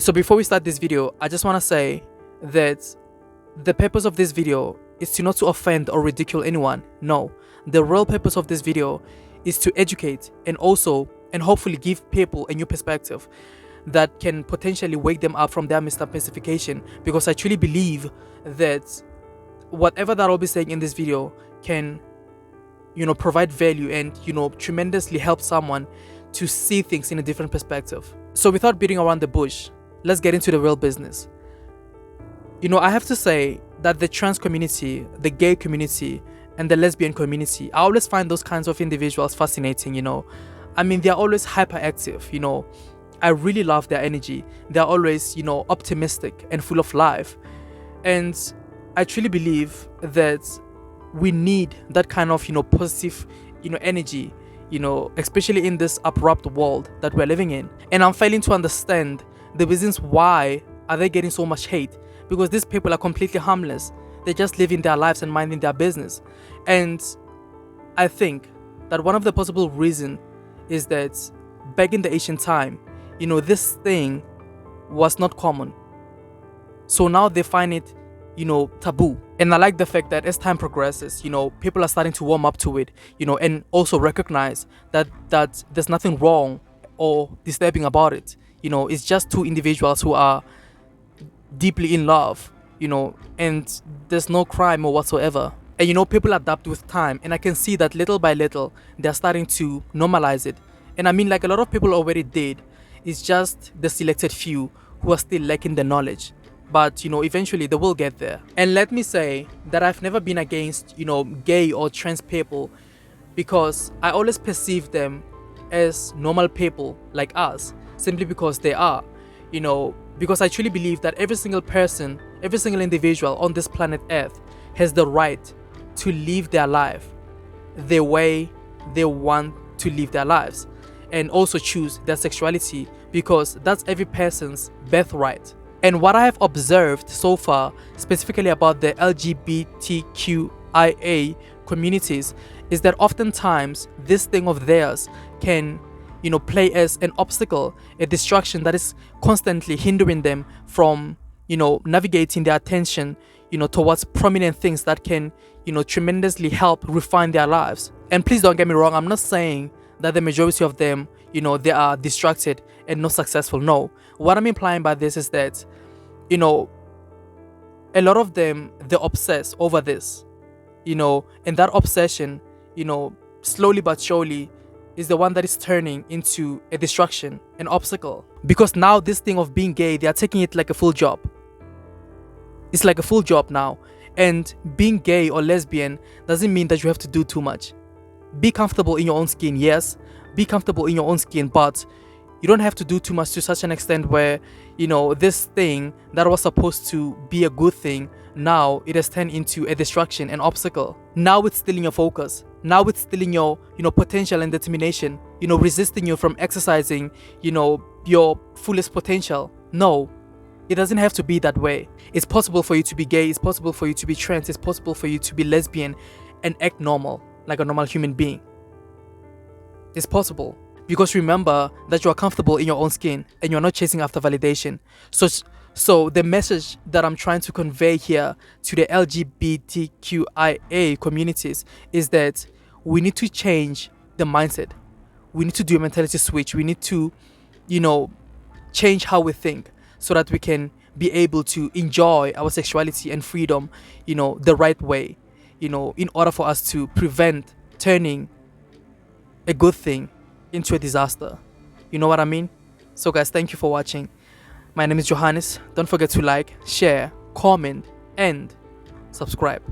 So before we start this video, I just want to say that the purpose of this video is to not to offend or ridicule anyone. No, the real purpose of this video is to educate and hopefully give people a new perspective that can potentially wake them up from their mystification, because I truly believe that whatever that I'll be saying in this video can provide value and tremendously help someone to see things in a different perspective. So without beating around the bush, let's get into the real business. I have to say that the trans community, the gay community, and the lesbian community, I always find those kinds of individuals fascinating. They're always hyperactive. I really love their energy. They're always optimistic and full of life, and I truly believe that we need that kind of positive energy, especially in this abrupt world that we're living in. And I'm failing to understand the reasons why are they getting so much hate, because these people are completely harmless. They're just living their lives and minding their business. And I think that one of the possible reasons is that back in the ancient time, this thing was not common. So now they find it taboo. And I like the fact that as time progresses, people are starting to warm up to it, and also recognize that there's nothing wrong or disturbing about it. It's just two individuals who are deeply in love, and there's no crime or whatsoever. And people adapt with time, and I can see that little by little they're starting to normalize it. And like a lot of people already did. It's just the selected few who are still lacking the knowledge. But eventually they will get there. And let me say that I've never been against gay or trans people, because I always perceive them as normal people like us, simply because they are. Because I truly believe that every single person, every single individual on this planet Earth has the right to live their life the way they want to live their lives, and also choose their sexuality, because that's every person's birthright. And what I have observed so far, specifically about the LGBTQIA communities, is that oftentimes this thing of theirs can play as an obstacle, a distraction that is constantly hindering them from navigating their attention towards prominent things that can tremendously help refine their lives. And please don't get me wrong, I'm not saying that the majority of them they are distracted and not successful. No, what I'm implying by this is that a lot of them, they obsess over this, and that obsession slowly but surely is the one that is turning into a distraction, an obstacle. Because now this thing of being gay, they are taking it like a full job. It's like a full job now. And being gay or lesbian doesn't mean that you have to do too much. Be comfortable in your own skin, yes. Be comfortable in your own skin, but you don't have to do too much to such an extent where, this thing that was supposed to be a good thing, now it has turned into a distraction, an obstacle. Now it's stealing your focus. Now it's stealing your, potential and determination, resisting you from exercising, your fullest potential. No, it doesn't have to be that way. It's possible for you to be gay. It's possible for you to be trans. It's possible for you to be lesbian and act normal, like a normal human being. It's possible. Because remember that you are comfortable in your own skin and you're not chasing after validation. So the message that I'm trying to convey here to the LGBTQIA communities is that we need to change the mindset. We need to do a mentality switch. We need to, change how we think so that we can be able to enjoy our sexuality and freedom, the right way, in order for us to prevent turning a good thing into a disaster. You know what I mean? So guys, thank you for watching. My name is Johannes. Don't forget to like, share, comment, and subscribe.